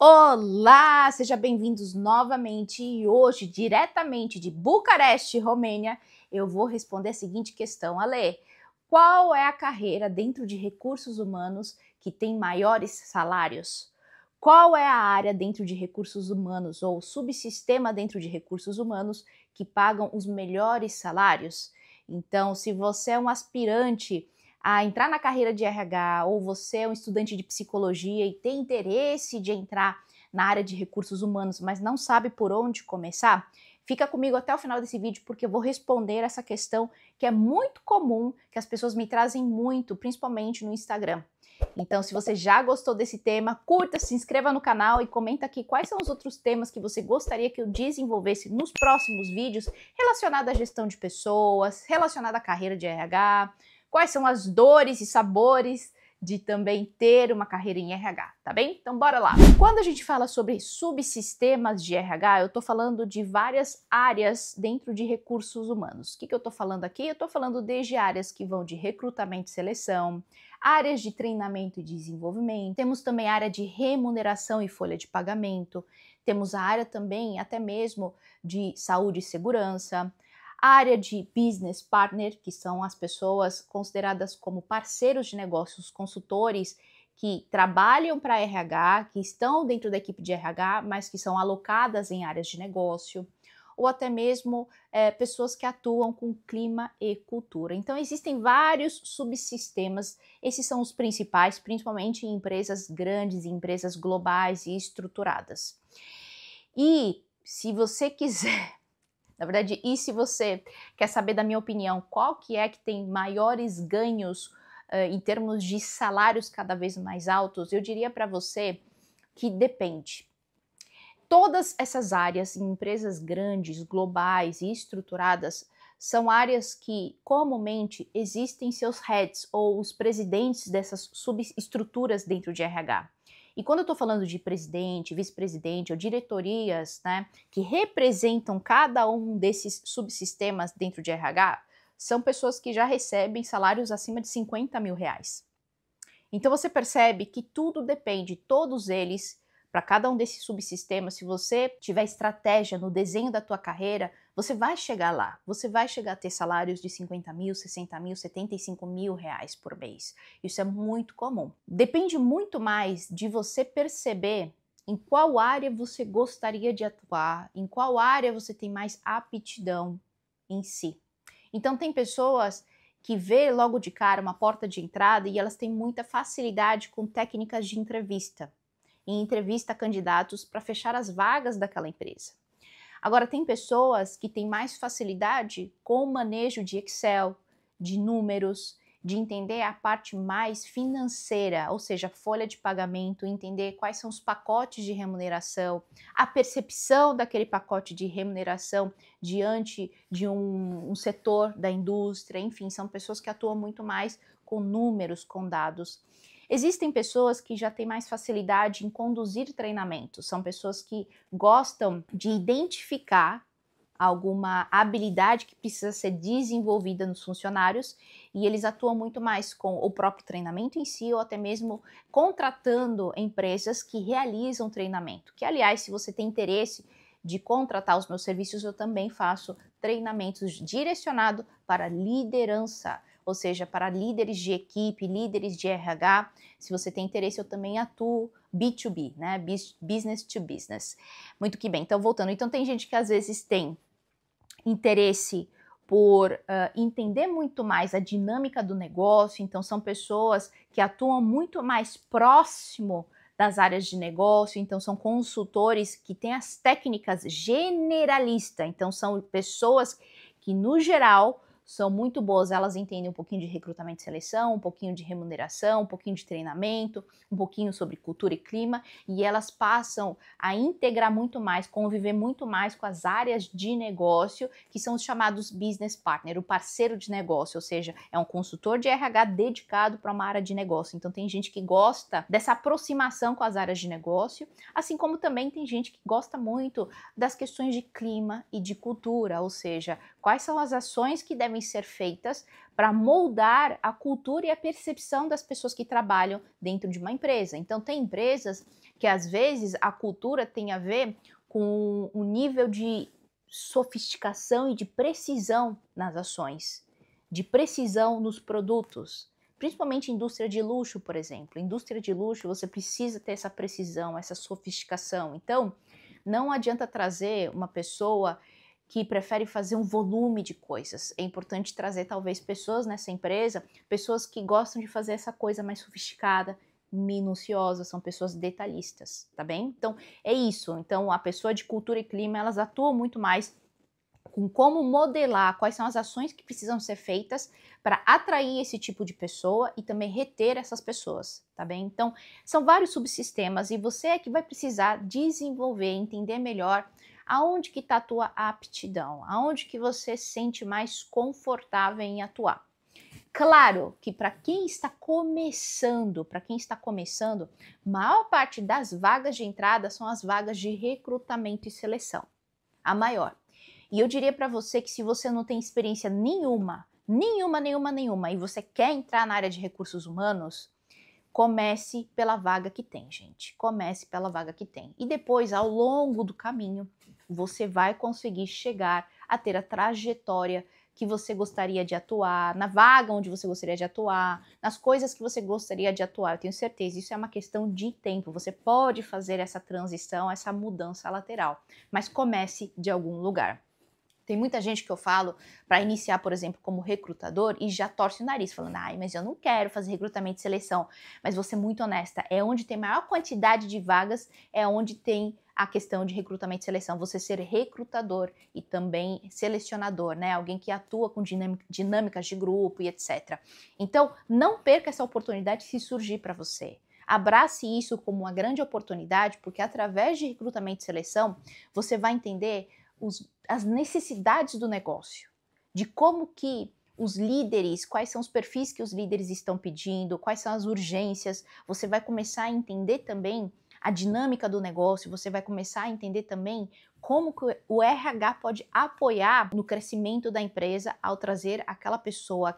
Olá, sejam bem-vindos novamente e hoje, diretamente de Bucareste, Romênia, eu vou responder a seguinte questão. Ale, qual é a carreira dentro de recursos humanos que tem maiores salários? Qual é a área dentro de recursos humanos ou subsistema dentro de recursos humanos que pagam os melhores salários? Então, se você é um aspirante a entrar na carreira de RH ou você é um estudante de psicologia e tem interesse de entrar na área de recursos humanos, mas não sabe por onde começar, fica comigo até o final desse vídeo porque eu vou responder essa questão que é muito comum, que as pessoas me trazem muito, principalmente no Instagram. Então, se você já gostou desse tema, curta, se inscreva no canal e comenta aqui quais são os outros temas que você gostaria que eu desenvolvesse nos próximos vídeos relacionados à gestão de pessoas, relacionado à carreira de RH, quais são as dores e sabores de também ter uma carreira em RH, tá bem? Então bora lá! Quando a gente fala sobre subsistemas de RH, eu tô falando de várias áreas dentro de recursos humanos. O que eu tô falando aqui? Eu tô falando desde áreas que vão de recrutamento e seleção, áreas de treinamento e desenvolvimento, temos também a área de remuneração e folha de pagamento, temos a área também até mesmo de saúde e segurança, a área de business partner, que são as pessoas consideradas como parceiros de negócios, consultores que trabalham para RH, que estão dentro da equipe de RH, mas que são alocadas em áreas de negócio, ou até mesmo pessoas que atuam com clima e cultura. Então existem vários subsistemas, esses são os principais, principalmente em empresas grandes, em empresas globais e estruturadas. E se você quiser... Na verdade, e se você quer saber da minha opinião, qual que é que tem maiores ganhos em termos de salários cada vez mais altos, eu diria para você que depende. Todas essas áreas em empresas grandes, globais e estruturadas são áreas que comumente existem seus heads ou os presidentes dessas subestruturas dentro de RH. E quando eu estou falando de presidente, vice-presidente ou diretorias, né, que representam cada um desses subsistemas dentro de RH, são pessoas que já recebem salários acima de 50 mil reais. Então você percebe que tudo depende, todos eles, para cada um desses subsistemas, se você tiver estratégia no desenho da tua carreira, você vai chegar lá, você vai chegar a ter salários de 50 mil, 60 mil, 75 mil reais por mês. Isso é muito comum. Depende muito mais de você perceber em qual área você gostaria de atuar, em qual área você tem mais aptidão em si. Então tem pessoas que vê logo de cara uma porta de entrada e elas têm muita facilidade com técnicas de entrevista. Em entrevista a candidatos para fechar as vagas daquela empresa. Agora, tem pessoas que têm mais facilidade com o manejo de Excel, de números, de entender a parte mais financeira, ou seja, folha de pagamento, entender quais são os pacotes de remuneração, a percepção daquele pacote de remuneração diante de um setor da indústria, enfim, são pessoas que atuam muito mais com números, com dados. Existem pessoas que já têm mais facilidade em conduzir treinamentos, são pessoas que gostam de identificar alguma habilidade que precisa ser desenvolvida nos funcionários e eles atuam muito mais com o próprio treinamento em si ou até mesmo contratando empresas que realizam treinamento. Que, aliás, se você tem interesse de contratar os meus serviços, eu também faço treinamentos direcionados para liderança, ou seja, para líderes de equipe, líderes de RH. Se você tem interesse, eu também atuo B2B, né? Business to business. Muito que bem, então voltando. Então tem gente que às vezes tem interesse por entender muito mais a dinâmica do negócio, então são pessoas que atuam muito mais próximo das áreas de negócio, então são consultores que têm as técnicas generalistas, então são pessoas que no geral são muito boas, elas entendem um pouquinho de recrutamento e seleção, um pouquinho de remuneração, um pouquinho de treinamento, um pouquinho sobre cultura e clima, e elas passam a integrar muito mais, conviver muito mais com as áreas de negócio, que são os chamados business partner, o parceiro de negócio, ou seja, é um consultor de RH dedicado para uma área de negócio. Então tem gente que gosta dessa aproximação com as áreas de negócio, assim como também tem gente que gosta muito das questões de clima e de cultura, ou seja, Quais são as ações que devem ser feitas para moldar a cultura e a percepção das pessoas que trabalham dentro de uma empresa? Então, tem empresas que às vezes a cultura tem a ver com o nível de sofisticação e de precisão nas ações, de precisão nos produtos. Principalmente indústria de luxo, por exemplo. Indústria de luxo, você precisa ter essa precisão, essa sofisticação. Então, não adianta trazer uma pessoa que prefere fazer um volume de coisas. É importante trazer, talvez, pessoas nessa empresa, pessoas que gostam de fazer essa coisa mais sofisticada, minuciosa, são pessoas detalhistas, tá bem? Então, é isso. Então, a pessoa de cultura e clima, elas atuam muito mais com como modelar quais são as ações que precisam ser feitas para atrair esse tipo de pessoa e também reter essas pessoas, tá bem? Então, são vários subsistemas e você é que vai precisar desenvolver, entender melhor aonde que está a tua aptidão, aonde que você se sente mais confortável em atuar. Claro que para quem está começando, maior parte das vagas de entrada são as vagas de recrutamento e seleção, a maior. E eu diria para você que se você não tem experiência nenhuma, e você quer entrar na área de recursos humanos, comece pela vaga que tem, gente. Comece pela vaga que tem. E depois, ao longo do caminho, você vai conseguir chegar a ter a trajetória que você gostaria de atuar, na vaga onde você gostaria de atuar, nas coisas que você gostaria de atuar. Eu tenho certeza, isso é uma questão de tempo. Você pode fazer essa transição, essa mudança lateral, mas comece de algum lugar. Tem muita gente que eu falo para iniciar, por exemplo, como recrutador e já torce o nariz, falando, ai, mas eu não quero fazer recrutamento e seleção. Mas vou ser muito honesta, é onde tem maior quantidade de vagas, é onde tem a questão de recrutamento e seleção. Você ser recrutador e também selecionador, né? Alguém que atua com dinâmicas de grupo e etc. Então, não perca essa oportunidade se surgir para você. Abrace isso como uma grande oportunidade, porque através de recrutamento e seleção, você vai entender as necessidades do negócio, de como que os líderes, quais são os perfis que os líderes estão pedindo, quais são as urgências, você vai começar a entender também a dinâmica do negócio, você vai começar a entender também como que o RH pode apoiar no crescimento da empresa ao trazer aquela pessoa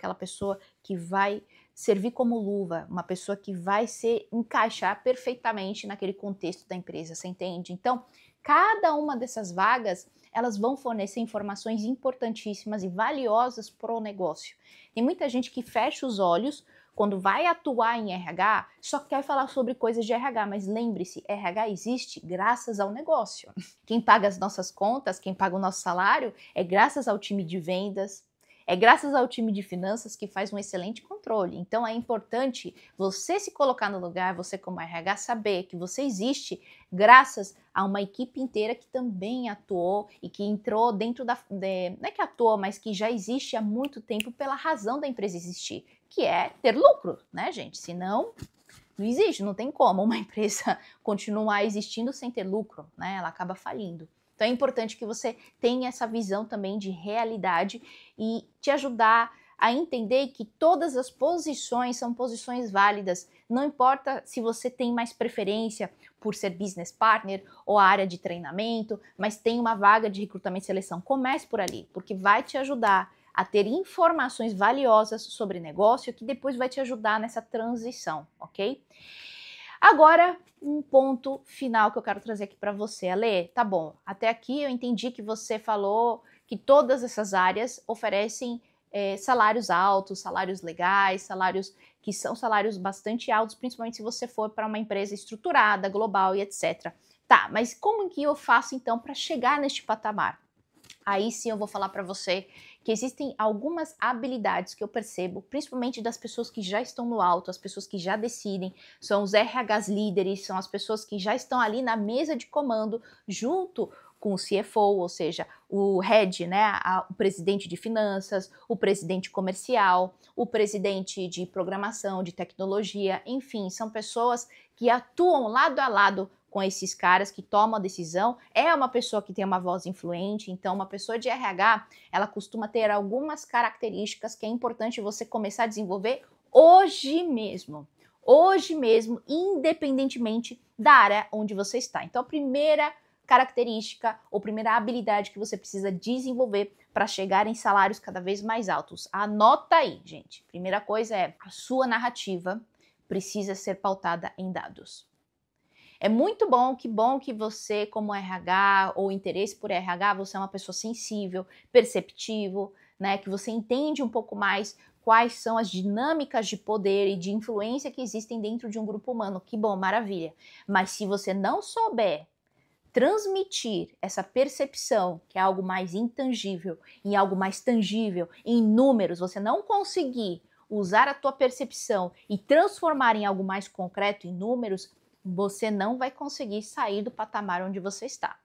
que vai servir como luva, uma pessoa que vai se encaixar perfeitamente naquele contexto da empresa, você entende? Então, cada uma dessas vagas, elas vão fornecer informações importantíssimas e valiosas para o negócio. Tem muita gente que fecha os olhos quando vai atuar em RH, só quer falar sobre coisas de RH, mas lembre-se, RH existe graças ao negócio. Quem paga as nossas contas, quem paga o nosso salário, é graças ao time de vendas, é graças ao time de finanças que faz um excelente controle. Então é importante você se colocar no lugar, você como RH, saber que você existe graças a uma equipe inteira que também atuou e que entrou dentro não é que atuou, mas que já existe há muito tempo pela razão da empresa existir, que é ter lucro, né, gente? Senão, não existe, não tem como uma empresa continuar existindo sem ter lucro, né? Ela acaba falindo. Então é importante que você tenha essa visão também de realidade e te ajudar a entender que todas as posições são posições válidas. Não importa se você tem mais preferência por ser business partner ou a área de treinamento, mas tem uma vaga de recrutamento e seleção. Comece por ali, porque vai te ajudar a ter informações valiosas sobre negócio que depois vai te ajudar nessa transição, ok? Agora, um ponto final que eu quero trazer aqui para você, Ale. Tá bom, até aqui eu entendi que você falou que todas essas áreas oferecem salários altos, salários legais, salários que são salários bastante altos, principalmente se você for para uma empresa estruturada, global e etc. Tá, mas como que eu faço então para chegar neste patamar? Aí sim eu vou falar para você que existem algumas habilidades que eu percebo, principalmente das pessoas que já estão no alto, as pessoas que já decidem, são os RHs líderes, são as pessoas que já estão ali na mesa de comando, junto com o CFO, ou seja, o head, né, o presidente de finanças, o presidente comercial, o presidente de programação, de tecnologia, enfim, são pessoas que atuam lado a lado com esses caras que tomam a decisão. É uma pessoa que tem uma voz influente, então uma pessoa de RH, ela costuma ter algumas características que é importante você começar a desenvolver hoje mesmo, independentemente da área onde você está. Então a primeira característica ou primeira habilidade que você precisa desenvolver para chegar em salários cada vez mais altos. Anota aí, gente. Primeira coisa é a sua narrativa precisa ser pautada em dados. É muito bom que você, como RH ou interesse por RH, você é uma pessoa sensível, perceptível, né? Que você entende um pouco mais quais são as dinâmicas de poder e de influência que existem dentro de um grupo humano. Que bom, maravilha. Mas se você não souber transmitir essa percepção, que é algo mais intangível, em algo mais tangível, em números, você não conseguir usar a tua percepção e transformar em algo mais concreto, em números, você não vai conseguir sair do patamar onde você está.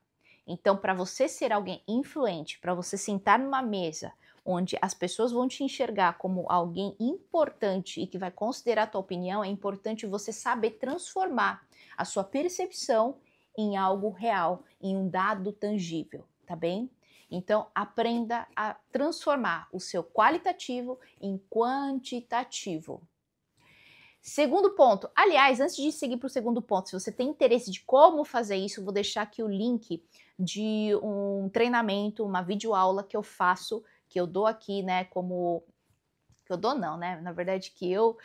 Então, para você ser alguém influente, para você sentar numa mesa onde as pessoas vão te enxergar como alguém importante e que vai considerar a tua opinião, é importante você saber transformar a sua percepção em algo real, em um dado tangível, tá bem? Então, aprenda a transformar o seu qualitativo em quantitativo. Segundo ponto, aliás, antes de seguir para o segundo ponto, se você tem interesse de como fazer isso, eu vou deixar aqui o link de um treinamento, uma videoaula que eu faço, que eu dou aqui, né, como... que eu dou não, né, na verdade que eu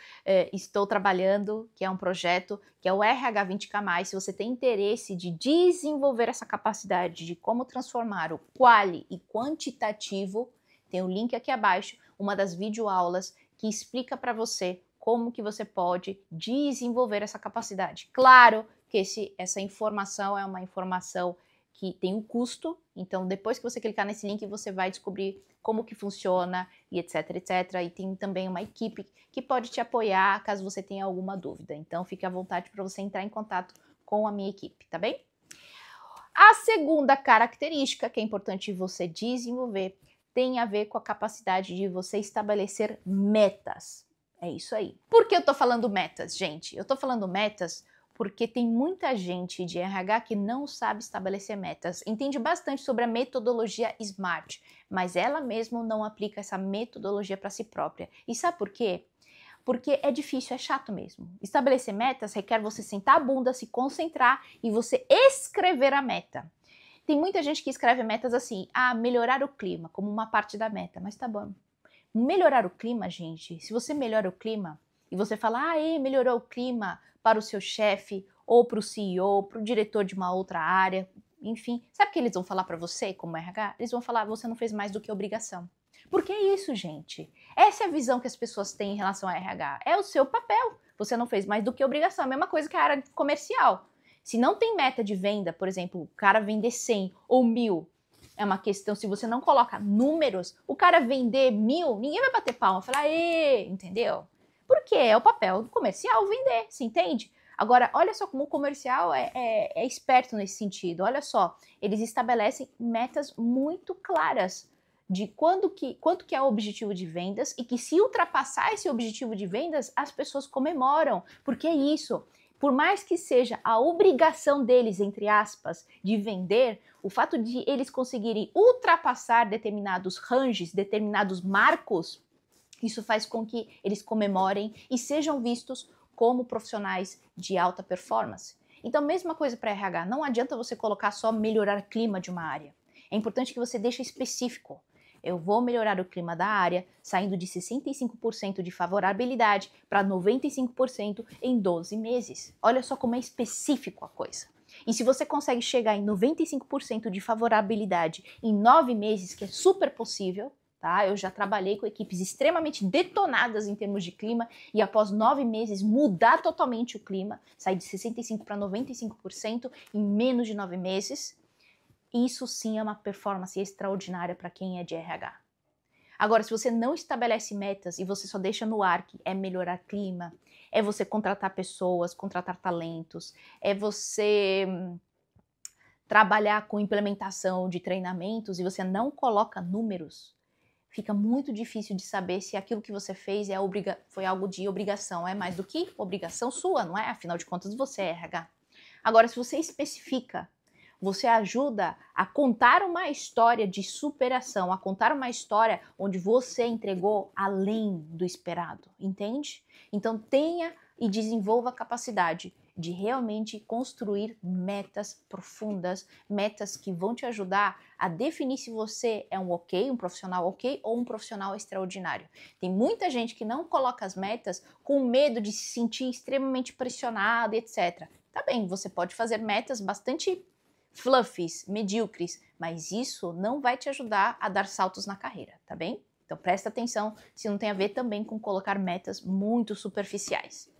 estou trabalhando, que é um projeto, que é o RH 20K+, se você tem interesse de desenvolver essa capacidade de como transformar o quali e quantitativo, tem o link aqui abaixo, uma das videoaulas que explica para você como que você pode desenvolver essa capacidade. Claro que essa informação é uma informação que tem um custo, então depois que você clicar nesse link você vai descobrir como que funciona e etc, etc. E tem também uma equipe que pode te apoiar caso você tenha alguma dúvida. Então fique à vontade para você entrar em contato com a minha equipe, tá bem? A segunda característica que é importante você desenvolver tem a ver com a capacidade de você estabelecer metas. É isso aí. Por que eu tô falando metas, gente? Eu tô falando metas porque tem muita gente de RH que não sabe estabelecer metas. Entende bastante sobre a metodologia SMART, mas ela mesma não aplica essa metodologia para si própria. E sabe por quê? Porque é difícil, é chato mesmo. Estabelecer metas requer você sentar a bunda, se concentrar e você escrever a meta. Tem muita gente que escreve metas assim, melhorar o clima, como uma parte da meta, mas tá bom. Melhorar o clima, gente, se você melhora o clima e você fala, melhorou o clima para o seu chefe, ou para o CEO, para o diretor de uma outra área, enfim, sabe o que eles vão falar para você como RH? Eles vão falar, você não fez mais do que obrigação. Por que isso, gente? Essa é a visão que as pessoas têm em relação ao RH. É o seu papel. Você não fez mais do que obrigação. A mesma coisa que a área comercial. Se não tem meta de venda, por exemplo, o cara vender 100 ou 1000, é uma questão, se você não coloca números, o cara vender 1000, ninguém vai bater palma, falar, entendeu? Porque é o papel do comercial vender, se entende? Agora, olha só como o comercial é esperto nesse sentido. Olha só, eles estabelecem metas muito claras de quanto que é o objetivo de vendas e que se ultrapassar esse objetivo de vendas, as pessoas comemoram. Porque é isso. Por mais que seja a obrigação deles, entre aspas, de vender, o fato de eles conseguirem ultrapassar determinados ranges, determinados marcos, isso faz com que eles comemorem e sejam vistos como profissionais de alta performance. Então, mesma coisa para RH, não adianta você colocar só melhorar o clima de uma área. É importante que você deixe específico. Eu vou melhorar o clima da área, saindo de 65% de favorabilidade para 95% em 12 meses. Olha só como é específico a coisa. E se você consegue chegar em 95% de favorabilidade em 9 meses, que é super possível, tá? Eu já trabalhei com equipes extremamente detonadas em termos de clima e após 9 meses mudar totalmente o clima, sair de 65% para 95% em menos de 9 meses. Isso sim é uma performance extraordinária para quem é de RH. Agora, se você não estabelece metas e você só deixa no ar que é melhorar clima, é você contratar pessoas, contratar talentos, é você trabalhar com implementação de treinamentos e você não coloca números, fica muito difícil de saber se aquilo que você fez foi algo de obrigação. É mais do que obrigação sua, não é? Afinal de contas, você é RH. Agora, se você especifica, você ajuda a contar uma história de superação, a contar uma história onde você entregou além do esperado, entende? Então tenha e desenvolva a capacidade de realmente construir metas profundas, metas que vão te ajudar a definir se você é um profissional ok ou um profissional extraordinário. Tem muita gente que não coloca as metas com medo de se sentir extremamente pressionado, etc. Tá bem, você pode fazer metas bastante fluffies, medíocres, mas isso não vai te ajudar a dar saltos na carreira, tá bem? Então presta atenção se não tem a ver também com colocar metas muito superficiais.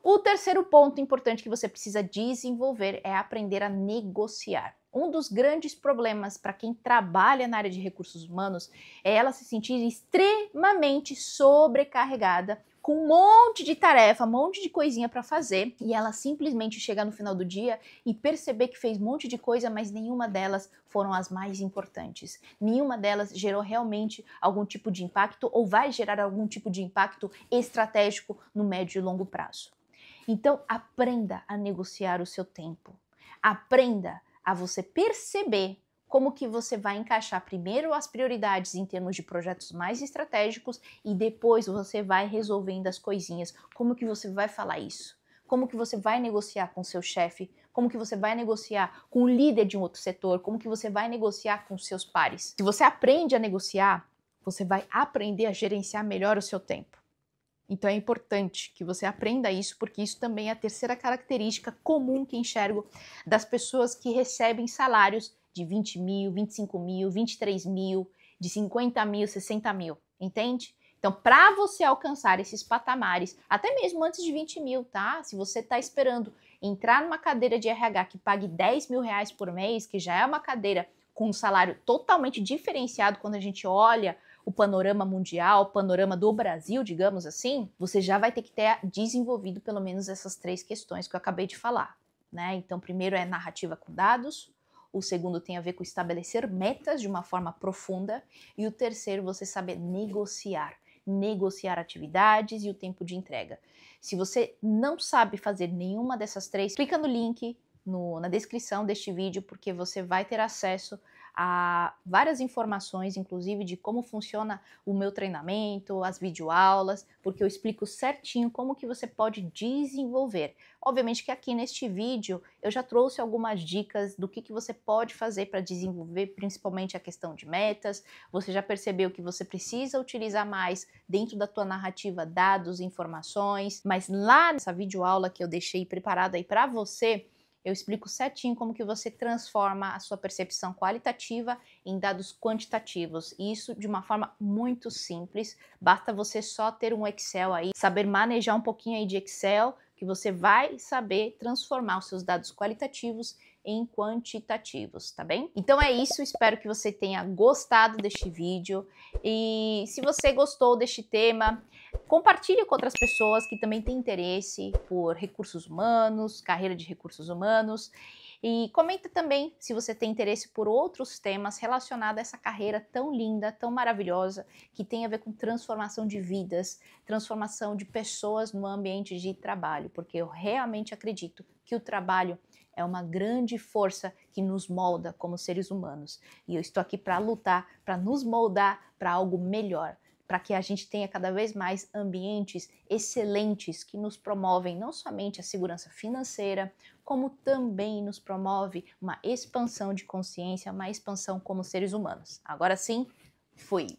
O terceiro ponto importante que você precisa desenvolver é aprender a negociar. Um dos grandes problemas para quem trabalha na área de recursos humanos é ela se sentir extremamente sobrecarregada, com um monte de tarefa, um monte de coisinha para fazer, e ela simplesmente chegar no final do dia e perceber que fez um monte de coisa, mas nenhuma delas foram as mais importantes. Nenhuma delas gerou realmente algum tipo de impacto ou vai gerar algum tipo de impacto estratégico no médio e longo prazo. Então, aprenda a negociar o seu tempo. Aprenda a você perceber como que você vai encaixar primeiro as prioridades em termos de projetos mais estratégicos e depois você vai resolvendo as coisinhas. Como que você vai falar isso? Como que você vai negociar com seu chefe? Como que você vai negociar com o líder de um outro setor? Como que você vai negociar com seus pares? Se você aprende a negociar, você vai aprender a gerenciar melhor o seu tempo. Então é importante que você aprenda isso, porque isso também é a terceira característica comum que enxergo das pessoas que recebem salários de 20 mil, 25 mil, 23 mil, de 50 mil, 60 mil, entende? Então, para você alcançar esses patamares, até mesmo antes de 20 mil, tá? Se você está esperando entrar numa cadeira de RH que pague 10 mil reais por mês, que já é uma cadeira com um salário totalmente diferenciado quando a gente olha o panorama mundial, o panorama do Brasil, digamos assim, você já vai ter que ter desenvolvido pelo menos essas três questões que eu acabei de falar, né? Então, primeiro é narrativa com dados, o segundo tem a ver com estabelecer metas de uma forma profunda e o terceiro você saber negociar atividades e o tempo de entrega. Se você não sabe fazer nenhuma dessas três, clica no link na descrição deste vídeo, porque você vai ter acesso a várias informações, inclusive de como funciona o meu treinamento, as videoaulas, porque eu explico certinho como que você pode desenvolver. Obviamente que aqui neste vídeo eu já trouxe algumas dicas do que você pode fazer para desenvolver, principalmente a questão de metas. Você já percebeu que você precisa utilizar mais dentro da tua narrativa dados, informações, mas lá nessa videoaula que eu deixei preparada aí para você, eu explico certinho como que você transforma a sua percepção qualitativa em dados quantitativos. E isso de uma forma muito simples. Basta você só ter um Excel aí, saber manejar um pouquinho aí de Excel, que você vai saber transformar os seus dados qualitativos em quantitativos, tá bem? Então é isso, espero que você tenha gostado deste vídeo. E se você gostou deste tema, compartilhe com outras pessoas que também têm interesse por recursos humanos, carreira de recursos humanos. E comenta também se você tem interesse por outros temas relacionados a essa carreira tão linda, tão maravilhosa, que tem a ver com transformação de vidas, transformação de pessoas no ambiente de trabalho, porque eu realmente acredito que o trabalho é uma grande força que nos molda como seres humanos. E eu estou aqui para lutar, para nos moldar para algo melhor, para que a gente tenha cada vez mais ambientes excelentes que nos promovem não somente a segurança financeira, como também nos promove uma expansão de consciência, uma expansão como seres humanos. Agora sim, fui!